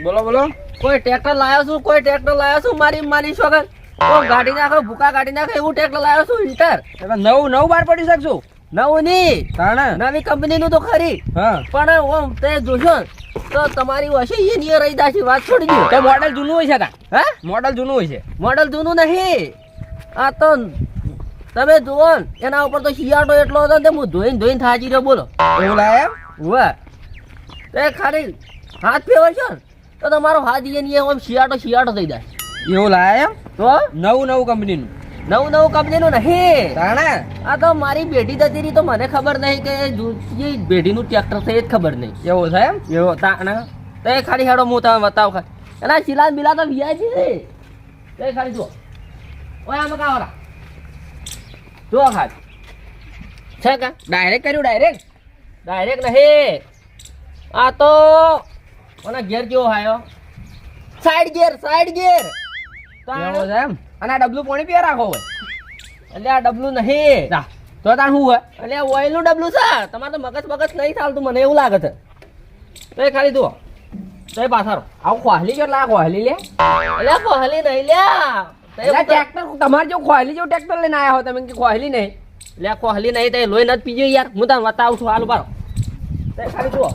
બોલો બોલો. કોઈ ટ્રેક્ટર લાવ્યો છું મારી છોકર ગાડી નાખો ભૂકા ગાડી નાખો એવું ટ્રેક્ટર લાવ્યો છું ઇન્ટર નવું બાર પડી શકશું. નવું નહીં તાણે નવી કંપની નું તો ખરી પણ ઓમ તે જોશો તો તમારી હશે એની રહી દાશી વાત છોડી દો. તો મોડલ જૂનું હોય છે તા. હે મોડલ જૂનું હોય છે. મોડલ જૂનું નહીં આ તો તમે જુઓ ને એના ઉપર તો શિયાળો એટલો હતો ને હું ધોઈને થાજી રહ્યો બોલો. એવું લાયા વાહ તે ખાલી હાથ ફેવર છો ને તો તમારો હાથ એની આમ શિયાળો થઈ જાય. એવું લાયા તો નવું કંપનીનું. નવું કંપનીનું નહીં તાણે આ તો મારી બેટી જતી રહી તો મને ખબર નહીં કે બેટીનું ટ્રેક્ટર છે એ જ ખબર નહીં. એવું છે એમ. એવો તાણે તે ખાલી હેડો હું તમે બતાવ ખાલી એના શિલા બિલા તો વ્યાજી છે તે ખાલી જુઓ ઓય આમાં કાવરા જુઓ ખાલી છે કા ડાયરેક્ટ કર્યું ડાયરેક્ટ નહીં આ તો મને ઘેર કેવો હાયો સાઈડ ગેર એવું છે એમ. અને આ ડબલું પાણી પીવા રાખો હોય એટલે આ ડબલું નહીં તો તાણ શું હોય એટલે ઓઇલ નું ડબલું છે તમારે તો મગજ નહીં ચાલતું મને એવું લાગે છે તો એ ખાલી જુઓ તો એ પાછળ આવું ખોહલી કેટલા ખોહલી લે એટલે કોહલી નહીં લ્યા ટ્રેક્ટર તમારે જેવું ખોહલી જેવું ટ્રેક્ટર લઈને આવ્યા હો તમે કે ખોહલી નહીં લે કોહલી નહીં તો લોહી નથી પીજો યાર હું તને બતાવું છું હાલ બારો તો ખાલી જુઓ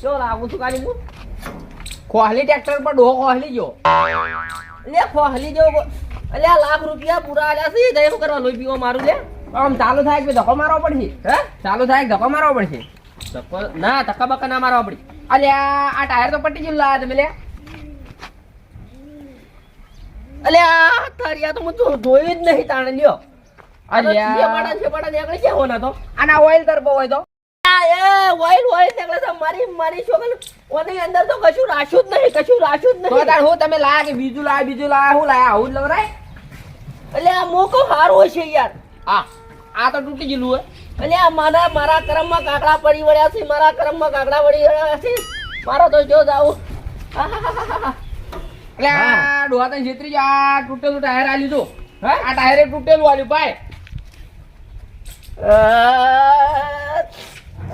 જો લાગુ છું ખાલી હું ખોહલી ટ્રેક્ટર પર ડોહો ખોહલી ગયો લે કોહલી જેવો એટલે આ લાખ રૂપિયા પૂરા આલ્યા છે તો શું કરવા લોહી પીવા મારું લે આમ ચાલુ થાય કે ધક્કો મારવો પડશે હે ચાલુ થાય કે ધક્કો મારવો પડશે ના ધક્કા બક્કા ના મારવા પડી અલ્યા આ ટાયર તો પટ્ટી જેવું લાયા તમે લે અલે આ તારિયા તો હું જોયું જ નહીં તાણે લ્યો અલ્યા છેપાડા નીકળી ગયા હોના તો આના ઓઇલ તરબો હોય તો ઓઇલ નીકળે છે મારી છોકરી ઓની અંદર તો કશું રાખ્યું જ નહીં તો તાર હું તમે લાયા કે બીજું લાયા હું લાયા આવું જ લવરાય એટલે આ મોકો હારું હશે યાર આ તો તૂટી ગયેલું હોય એટલે આ મારા કરમમાં કાકડા પડી વળ્યા છે મારો તો જો જાવું એટલે આ ડોહા તને છેતરી ગયો આ તૂટેલું ટાયર આલ્યું તો હે આ ટાયરે તૂટેલું આલ્યું ભાઈ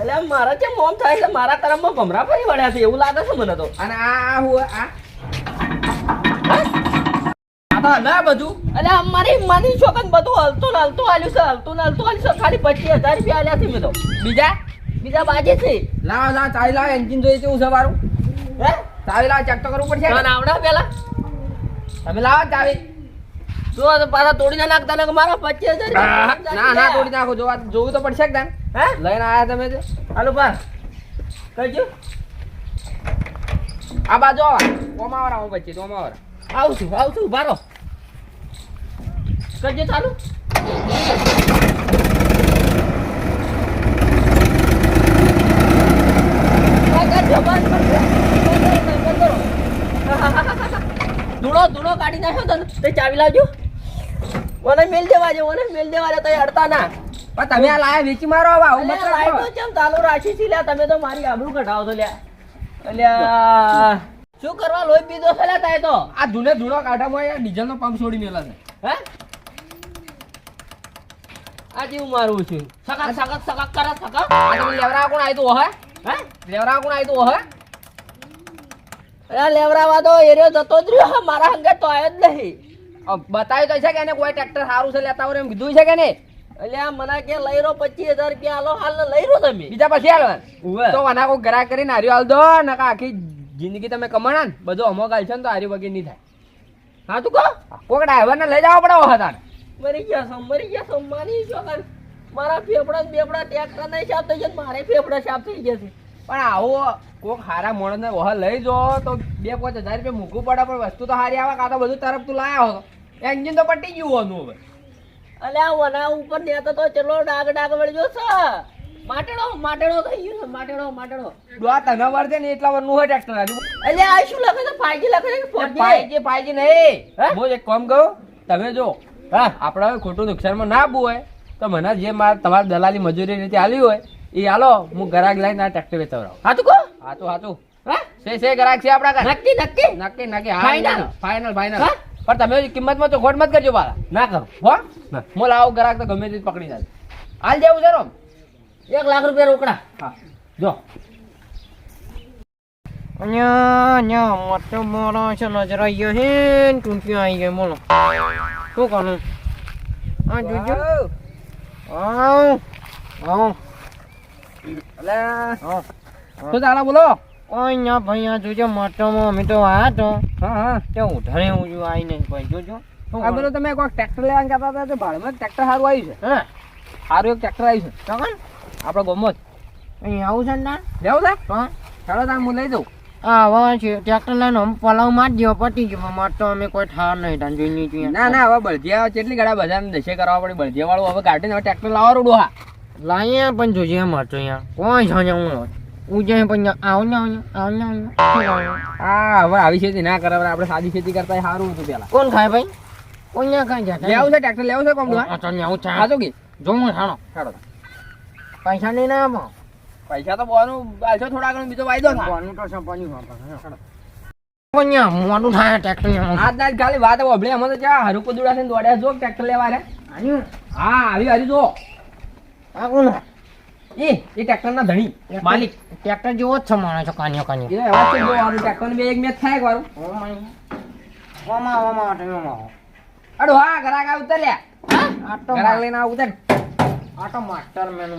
એટલે મારા કેમ મોમ થાય છે મારા કરમમાં ભમરા પડી વળ્યા છે એવું લાગે છે મને તો અને આ હું આ ના બધું એટલે મારી છોકન બધું હલતું આલ્યું છે ખાલી 25,000 રૂપિયા આલ્યા છે મેં તો બીજા બાકી છે લાવ ચાવી લાવ એન્જિન જોઈએ છે સવારું હે ચાવી લાવ ચેક તો કરવું પડશે મને આવડા પેલા તમે લાવો ચાવી જો પાછા તોડી ના નાખતા ને મારા 25,000 ના તોડી નાખો જોવું તો પડશે કે હે લઈને આયા તમે તો હાલો બા કઈજો આ બાજુ ઓમાવરા હું પછી ઓમાવરા આવું છું બારો કરજે ચાલુ ધૂળો કાઢી નાખ્યો તો ચાવી લાવજો મને મેલ દેવા જો તો અડતા ના પણ તમે આ લાયા વેચી મારો હવે આવું મત લાઈટો કેમ ચાલુ રાખી છે લ્યા તમે તો મારી આબરૂ કઢાવો તો લ્યા અલ્યા શું કરવા લોહી પીધો છે લ્યા તાય તો આ ધૂળો કાઢામાં યાર ડીઝલ નો પંપ છોડી મેલા છે હે આ જેવું મારું છું સકક કરે સકક આ તમે લેવરા કોણ આવ્યું હે લેવરા કોણ આવ્યું હે અરે લેવરાવા તો એરિયો જતો જ રહ્યો મારા હંગે તો આવ્યો જ નહીં બતાવ્યું તો છે કે એને કોઈ ટ્રેક્ટર સારું છે લેતા હોય એમ કીધું છે કે નહીં એટલે મને કે લઈ રહ્યો 25,000 રૂપિયા હાલો હાલ લઈ રહ્યો તમે બીજા પછી હાલવા તો આના કોઈ ગ્રાહક કરીને હાર્યો હાલ દો નકા આખી જિંદગી તમે કમાણા ને બધું અમો ગાલ છે ને તો હારી વગર નહીં થાય હા તું કહો કોક ડ્રાઈવર ને લઈ જવા પડે હતા મરી ગયા છો મારી છોકર મારા ફેફડા ટ્રેક્ટર નહીં સાફ થઈ ગયા મારે ફેફડા સાફ થઈ ગયા છે પણ આવો કોક હારા મોણસ ને વહ લઈ જો તો 2-5 હજાર રૂપિયા મૂકવું પડે પણ વસ્તુ તો હારી આવે કાં તો બધું તરફ તું લાયા હો એન્જિન તો પટી ગયું હોનું હવે અલ્યા વના ઉપર નેતો તો ચલો ડાગ વળ્યો છે માટેડો થઈ ગયો છે માટેડો દોા તને વર છે ને એટલા વરનું હોય ટ્રેક્ટર આજુ અલ્યા આ શું લખે છે 5G લખે છે 5G નહીં હું એક કામ કહું તમે જો હા આપણે ખોટું નુકસાનમાં ના આપવું હોય તો મને જે તમારી દલાલી મજૂરી રીતે આલી હોય એ હાલો હું ગ્રાહક લઈને આ ટ્રેક્ટર વેચવરાવ હાતું કહો હાતું છે ગ્રાહક છે આપણા નક્કી ફાઇનલ પણ તમે કિંમતમાં તો ખોટ મત કરજો પાછા. ના કરો હો ના. હું લાવો ગ્રાહક તો ગમે તે પકડી જાય. હાલ જેવું છે રોમ. 1 લાખ રૂપિયા રોકડા. હા જો અહીંયા મોટો મોડો છે નજર આવી ગયો છે ને ટૂંકી આવી ગઈ બોલો શું કરું હા જોજો આવ આવ અલ્યા આવ શું ચાલે બોલો. અહીંયા ભાઈ આ જોજો મોટોમાં અમે તો આવ્યા તો હા હા તે ઉધારે હું જો આવી નહીં ભાઈ જોજો શું આ કરું? પેલું તમે કોઈ ટ્રેક્ટર લેવાનું કહેતા હતા તો ભાડમાં ટ્રેક્ટર સારું આવ્યું છે. હા સારું એક ટ્રેક્ટર આવ્યું છે ચોકન આપણો ગમો જ. અહીંયા આવું છે ને તાર? લેવું છે હા ચાલો તાર હું લઈ દઉં. હા હવે છે ટ્રેક્ટર લઈને આમ પલાવ મારી દો પતી ગયો મોટો અમે કોઈ ઠાર નહીં તાન જોઈ નહીં જોઈએ ના ના હવે બળદિયા કેટલી ઘણા બજારને દશે કરવા પડે. બળદિયા વાળું હવે કાઢીને હવે ટ્રેક્ટર લાવવાનું ડોહા. લાઈએ પણ જોજે મોટો અહીંયા કોઈ છે હું ઉજે પણ આવ ને આવ ને હા હવે આવી ખેતી ના કરે હવે આપણે સાદી ખેતી કરતા સારું હતું પેલા. કોણ ખાય ભાઈ કોઈ ના ખાય જતા લેવું છે ટ્રેક્ટર લેવું છે કોમ ડોહા. તો આવું છે હા તો કે જો હું છાણો ચાલો પૈસા નહીં ના આપો પૈસા તો બોનું આલશો થોડા ઘણો બીજો વાયદો થાય. કોનું તો સંપાની વાપર કોન્યા મોડું થાય ટ્રેક્ટર આજ ના જ ખાલી વાત ઓભળી અમે તો જ્યાં હરુકો દુડા થઈને દોડ્યા જો ટ્રેક્ટર લેવા રે. આન્યું હા આવી હારી જો આ કોણ એ ટ્રેક્ટર ના ધણી માલિક. ટ્રેક્ટર જેવો જ છે માણસ છો કાન્યો કાન્યો એ વાત છે જો આનું ટ્રેક્ટર ને બે એક મેચ થાય એક વારું. ઓમાં ઓમાં તમે ઓમાં અડો હા ઘરાક આ ઉતર્યા. આ તો ઘરાક લઈને આ ઉતર. આ તો માસ્ટર મેન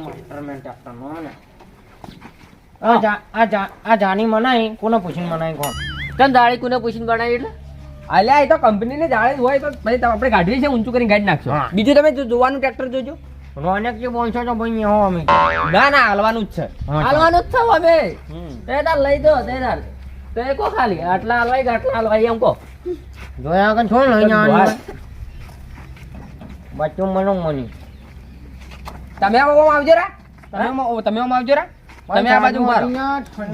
ટ્રેક્ટર નો ને આ જાણી મનાઈ કોને પૂછીને મનાઈ કોણ તને દાળી કોને પૂછીને બનાવી એટલે અલ્યા એ તો કંપની ને જાણે જ હોય તો પછી આપણે કાઢીએ છે ઊંચું કરીને કાઢી નાખશો. હા. બીજું તમે જોવાનું ટ્રેક્ટર જોજો. રોનક જે બોલશો તો ભાઈ હો અમે ના ના હાલવાનું જ છે. હાલવાનું જ થવું અમે હમ. તે તાર લઈ દો તે તાર તો એ કો ખાલી આટલા હલવાઈ કે આટલા હલવાઈ એમ કો જોયા આગળ થોડું લઈને આવવાનું બચ્ચું મનો મની તમે આમાં આવજો રા. તમે આમાં આવજો રા. તમે આ બાજુ ઉભા રહો.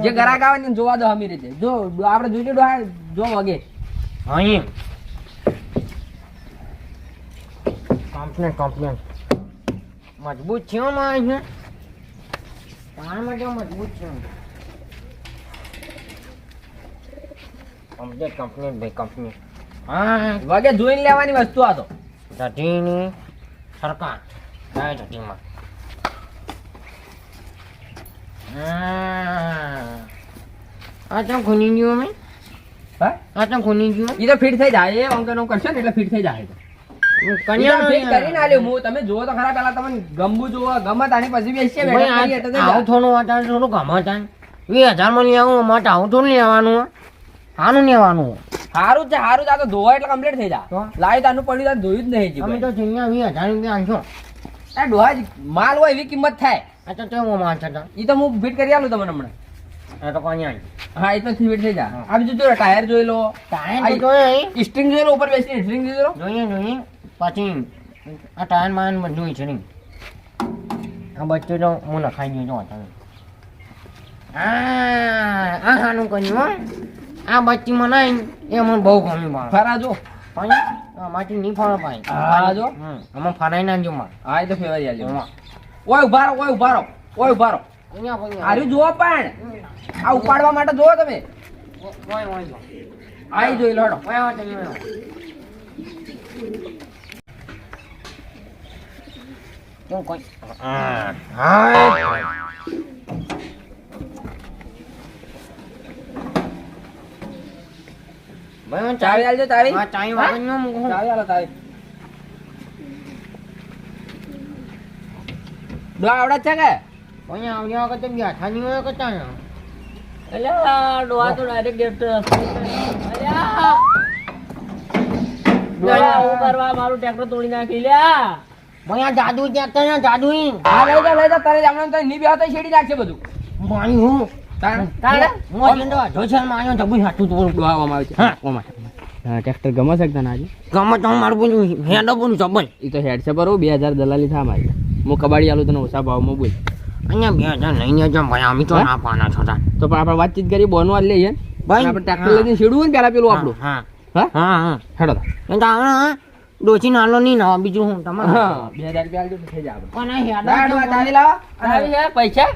જે ગ્રાહક આવે ને જોવા દો અમી રીતે. જો આપણે જોઈજો ડોહા જો વગે. અહીં કમ્પ્લેન મજબૂત છે માં છે તાર માટે મજબૂત છે કમ્પ્લેન ભાઈ કમ્પ્લેન હા વગે જોઈને લેવાની વસ્તુ આ તો. જટીની સરકાર જાય જટીમાં આ તો ખૂની ગયું અમે હા આ તો ખૂની ગયું ઈ તો ફિટ થઈ જાય. એ અંકલ નું કરશે ને એટલે ફિટ થઈ જાય. કન્યા ફિટ કરીને આલ્યો હું. તમે જુઓ તો ખરા પેલા તમને ગમવું જુઓ ગમત આની પછી બેસીએ બેઠા કરીએ તો થઈ આવું જાય. થોડું વાટાણ થોડું ગમત 20,000 માં લઈ આવું માટે આવું થોડું લેવાનું આનું લેવાનું હારું છે હારું છે. આ તો ધોવા એટલે કમ્પ્લીટ થઈ તો? જાય. લાવી તાનું પડ્યું તાર ધોયું જ નહીં અમે હજી. તો છેલ્લા 20,000 રૂપિયા આલશો આ ડોહા જ માલ હોય એવી કિંમત થાય. આ તો કેવો માલ છે ઈ તો હું ફિટ કરી આલું તમને હમણાં. આ તો કન્યા હા એ તો ફિટ થઈ જાય. આ બીજું જો ટાયર જોઈ લો. ટાયર તો જોઈએ સ્ટ્રિંગ જોઈ લો ઉપર બેસી સ્ટ્રિંગ જોઈ લો. જોઈએ પછી આ ટાયર માન બધું છે નહીં આ બચ્ચું તો હું લખાઈ દીધો હતો આ ખાનું કર્યું હો આ બચ્ચી મનાઈ એ મને બહુ ગમી બાળ ફરા જો. માટી નહીં ફરો પાઈ હા જો. અમે ફરાઈ નાખજો માં હા એ તો ફેવરી આલ્યો. ઓય ઉભા રહો ઓય ઉભા રહો ઓય ઉભા રહો. અહીંયા ભાઈ આર્યું જુઓ પણ આ ઉપાડવા માટે જુઓ તમે. ઓય આઈ જોઈ લો હેડો. કેવું કોઈ ચાવી આલજો ચાવી. આ ચાઈ વાગણનો મૂકો ચાવી આલો ચાવી. ડોહા આવડે છે કે અહીંયા આવ્યા વખતે બેઠા નહીં હોય કતા એટલે આ ડોહા તો ડાયરેક્ટ અલ્યા ડોહા હું કરવા મારું ટ્રેક્ટર તોડી નાખી લ્યા ભાઈ આ જાદુ ટ્રેક્ટર ને જાદુ હા લઈ જા તારે જામણા તો ની બેહતા છેડી નાખશે બધું. પાણી હું તારે હું જંડો ઢોસલ માં આવ્યો જબુ હાટું તો ડોહા ઓમાં આવે છે. હા. ઓમાં. હા ટ્રેક્ટર ગમે છે કે તને આજે? ગમે તો મારું બોલું હેડો બોલું જબલ ઈ તો હેડ છે બરો 2000 દલાલી થા મારી. હું કબાડી આલું તને ઓછા ભાવમાં બોલ. અહીંયા 2,000 લઈને જમ ભાઈ અમે તો હા? ના પાના છોટા તો પણ આપણે વાતચીત કરી બોનો આજ લઈએ ને. ભાઈ આપણે ટ્રેક્ટર લઈને છેડવું હોય ને પેલા પેલું આપણું. હા હા હા હા હેડો તા. એ તો આવડે ડોચી નાલો નહીં ના બીજું હું તમારે હા 2000 રૂપિયા આલજો તો થઈ જાય આપણે. પણ આ હેડો લાડો આ ચાવી લાવો. આવી છે પૈસા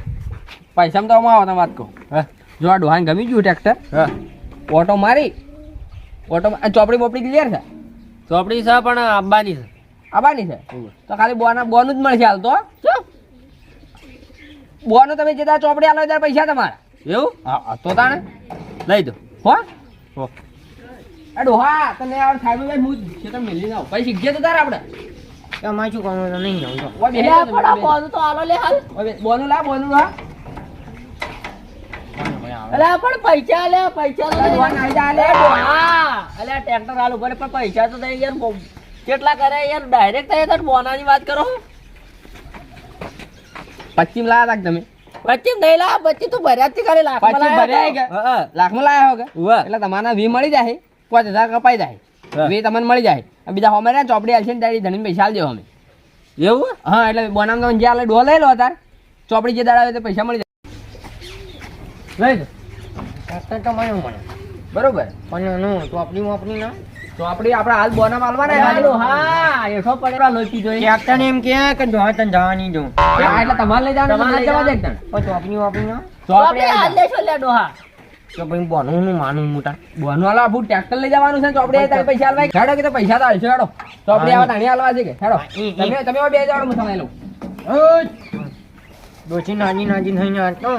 પૈસામાં તો આમાં આવો તમે વાત કહો. હા જો આ ડોહાને ગમી ગયું ટ્રેક્ટર. હા ઓટો મારી ઓટો ચોપડી બોપડી ક્લિયર છે. ચોપડી છે પણ અંબાની છે. આવવાની છે તો ખાલી બોનું જ મળશે હાલ તો બોનો તમે જેતા ચોપડી આલો ત્યારે પૈસા તમારા એવું હા તો તાણે લઈ દો. હો હો. એ ડોહા તને આ સાહેબ ભાઈ હું છે તમે મેલી જાવ પછી શીખજે તો તારે આપણે તમારે શું કરવાનું તો નહીં જાઉં તો ઓય બેહી એટલે જાઓ પણ આ બોનું તો આલો લે હાલ. ઓય બોનું લા બોનું લા એટલે પણ પૈસા લે પૈસા તો ડોહા નાઈ જા લે હા એટલે ટ્રેક્ટર આલુ પડે પણ પૈસા તો દઈ યાર કેટલા કરે યાર ડાયરેક્ટ થાય તો બોનાની વાત કરો. પશ્ચિમ લાયા તા તમે પછી નહીં લા પછી તું ભર્યા જ ખાલી લાખ પછી ભર્યા કે હા લાખમાં લાયા હો કે ઉવ્વ. એટલે તમારા 20 મળી જાય 5000 કપાઈ જાય હા. 20 તમને મળી જાય અને બીજા હોમે રે ચોપડી આલશે ને તારી ધણી પૈસા આલજો અમે એવું હા એટલે બોનામ તો જે આલે ડો લઈ લો તાર ચોપડી જે દાડા આવે તે પૈસા મળી જાય લઈ ટ્રેક્ટર તો મને મળે બરોબર પણ નું ચોપડી મોપડી ના ચોપડી આપણે હાલ બોનામ આલવાના હાલો, હા એઠો પડેલો લોચી જોઈએ ટ્રેક્ટર એમ કે જો તને જવાની દઉં હા, એટલે તમારે લઈ જવાનું તમારે તમારે લઈ જવા દે એકદમ. પણ ચોપડી વોપડી ના ચોપડી હાલ લેશો લે ડોહા. તો ભાઈ બોનું હું માનું મોટા બોનું આલો આપણું ટ્રેક્ટર લઈ જવાનું છે ને ચોપડી આવે તારે પૈસા આલવા હેડો કે તો પૈસા તો આલશો હેડો ચોપડી આવે તાણી આલવા છે કે હેડો તમે તમે બે જાડો હું સમાઈ લઉં ડોસી નાજી નાજી થઈને આટલો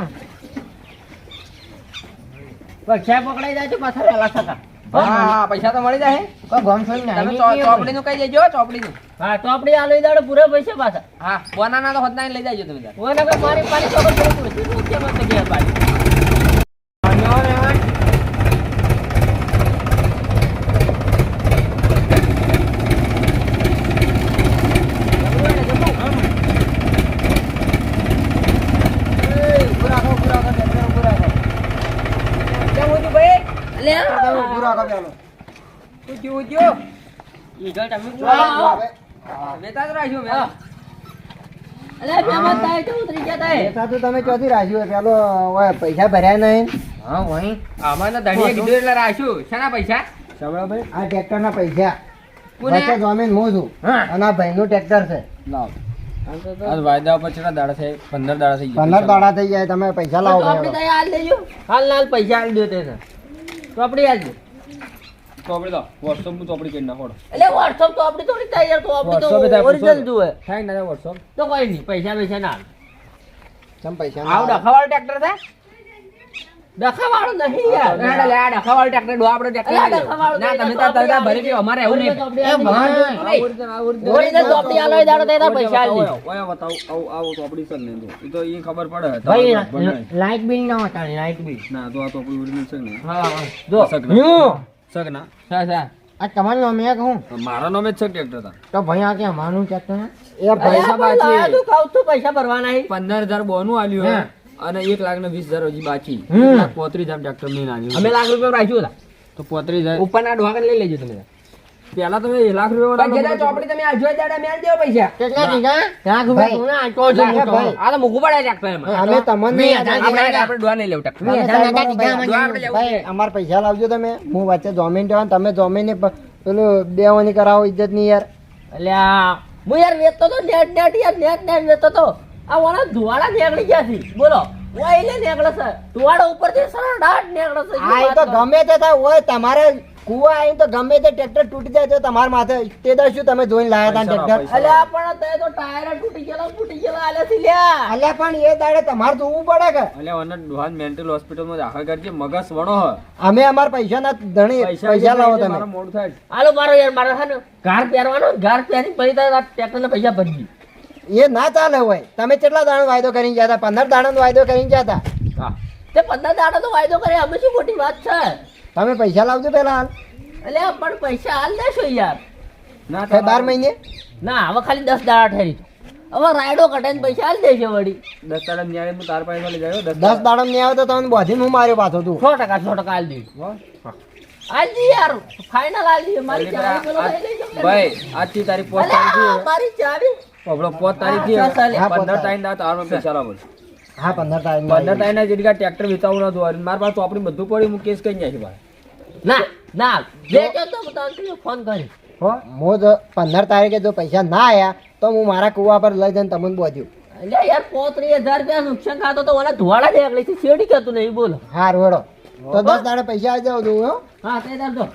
પૈસા પકડાઈ જાય તો પાછા વેલા થતા. હા પૈસા તો મળી જાય કોઈ ગમ છોડી તમે નાની ચોપડી નું કહી દેજો ચોપડી નું હા ચોપડી આલો દાડો પૂરા પૈસા પાછા. હા બોનાના તો હોદના લઈ જાજો તમે તાર ઓને કોઈ મારી પાણી ચોપડી પૂરી પૂરી કેમ તો ગયા પાડી. કેમ હતું ભાઈ લે ઉજ્યો ઉજ્યો ઈ ગળ તમે વેતા જ રાખ્યો મેં હા. અલે મહેમાન થાય તો ઉતરી ગયા થાય. તો તમે ચોથી રાખ્યું પેલો પૈસા ભર્યા નહીં હા વહી આમાં તો ધણીએ કીધું એટલે રાખ્યું શાના પૈસા ભાઈ આ ટ્રેક્ટર ના પૈસા કોને? વચ્ચે જમીન હું છું અને આ ભાઈ નું ટ્રેક્ટર છે આજ વાયદા પર કેટલા દાડા થઈ 15 દાડા થઈ 15 દાડા થઈ જાય તમે પૈસા લાવો ચોપડી તો હાલ દેજો. હાલ હાલ પૈસા હાલ દો તેને. ચોપડી હાલજો. ચોપડી તો WhatsApp માં ચોપડી કરી નાખો એટલે WhatsApp ચોપડી થોડી થાય યાર ચોપડી તો WhatsApp એ થાય, ઓરિજિનલ જુએ. થાય ને WhatsApp તો કોઈ નહીં પૈસા પૈસા ના હાલ. તમે પૈસા આવ ડખાવાળો ટ્રેક્ટર છે ડખાવાળો નહીં યાર. લે લે આ ડખાવાળો ટ્રેક્ટર ડો આપણે ટ્રેક્ટર અલા, લઈ લેવું. ડખાવાળો ના તમે તાર તાર ભરી ગયો અમારે એવું નહીં ચોપડી એ હાલ ભાઈ. દે. ઓરિજિનલ ચોપડી હાલો એ દાડો તો એના પૈસા હાલ દે. ઓય બતાવ આવો ચોપડી સર ને એ તો ઈ ખબર પડે ભાઈ લાઇટ બિલ ના હતા લાઇટ બિલ ના તો આ ચોપડી ઓરિજિનલ છે ને હા હા. જો સગના સા સા આ તમારું નામ એક હું મારા નામે જ છે ટ્રેક્ટર તા તો ભાઈ આ કે અમારું ટ્રેક્ટર એ અરે પૈસા આ પણ લાયા તું ખાવ તું પૈસા ભરવાના હી. 15000 બોનું આલ્યું હા. અને 1,20,000 હજી બાકી હમ. 35,000 ટ્રેક્ટર નહીં આલ્યું અમે લાખ રૂપિયા રાખ્યું હતા. તો 35,000 ઉપરના ડોહાકને લઈ લેજો તમે. પેલા તમે 1 લાખ રૂપિયા ચોપડી તમે આલજો દાડા મેલ દેવો પૈસા કેટલા દીધા લાખ રૂપિયા તું ના આટલો જ મોટો. ભાઈ આ તો મૂકવું પડે ટ્રેક્ટર એમાં અમે તમને આપણે ડોવા નહીં લેવું ટ્રેક્ટર ભાઈ અમાર પૈસા લાવજો તમે હું વચ્ચે જોમીન દેવાનું તમે જોમીન પેલું બેવાની કરાવો ઇજ્જત ની યાર અલ્યા હું યાર વેચતો તો નેટ નેટ યાર નેટ નેટ વેચતો તો આ વાળા ધુવાડા નીકળી ગયા છે બોલો ઓય લે નીકળે છે ધુવાડા ઉપરથી સરડાટ નીકળે છે આ ઈ તો ગમે તે થાય હોય તમારે કુવા આઈ તો ગમે તે ટ્રેક્ટર તૂટી જાય તો તમારા માથે તે દર શું તમે જોઈને લાયા તા ટ્રેક્ટર અલ્યા પણ તે તો ટાયર તૂટી ગયેલા આલેથી લ્યા અલ્યા પણ એ દાડે તમારે જોવું પડે કે એટલે ઓને ડોહાન મેન્ટલ હોસ્પિટલમાં દાખલ કરજે મગજ વણો હ અમે અમાર પૈસા ના ધણી પૈસા લાવો તમે મોડું થાય હાલો મારો યાર મારો છે ને ઘાર પહેરવાનો ઘાર પહેરી પછી તારા ટ્રેક્ટરના પૈસા ભરજી એ ના ચાલે હોય તમે કેટલા દાડો વાયદો કરીને ગયા હતા 15 દાડાનો વાયદો કરીને ગયા હતા હા તે 15 દાડા તો વાયદો કરે અમે શું મોટી વાત છે તમે પૈસા લાવજો પેલા હાલ અલ્યા પણ પૈસા હાલ દેશો યાર ના 12 મહિને ના હવે ખાલી 10 દાડા ઠરી હવે રાયડો કટાઈને પૈસા હાલ દેશે વળી 10 દાડા ન્યાય હું તાર પાસે લઈ જાયો 10 દાડો નહીં આવે તો તમને બોધીને હું માર્યો પાછો તું 100% હાલ દે હાલ દી યાર ફાઇનલ હાલ દી મારી ચાવી પેલો લઈ લેજો ભાઈ આજથી તારીખ 5 અલ્યા, તારીખ મારી ચાવી આપણો 5 તારીખ હા, ચાલે. હા, 15 તારીખ ના તાર પૈસા લાવો હા 15 તારીખ 15 તારીખ ના જેટલા ટ્રેક્ટર વેચાવું નતું આ મારા પાસે ચોપડી બધું પડ્યું હું કેસ કઈ જાય છે ભાઈ ના ના લેજો તો તને ફોન કરી હો હું જો 15 તારીખે જો પૈસા ના આયા તો હું મારા કુવા પર લઈ જઈને તમને બોધ્યું અલ્યા યાર 35,000 રૂપિયા નુકસાન ખાતો તો ઓલા ધુવાડા નીકળી છે શેડી કહેતું નહીં બોલો હા રોડો તો 10 દાડે પૈસા આવી જાવ તું હો હા તે દરજો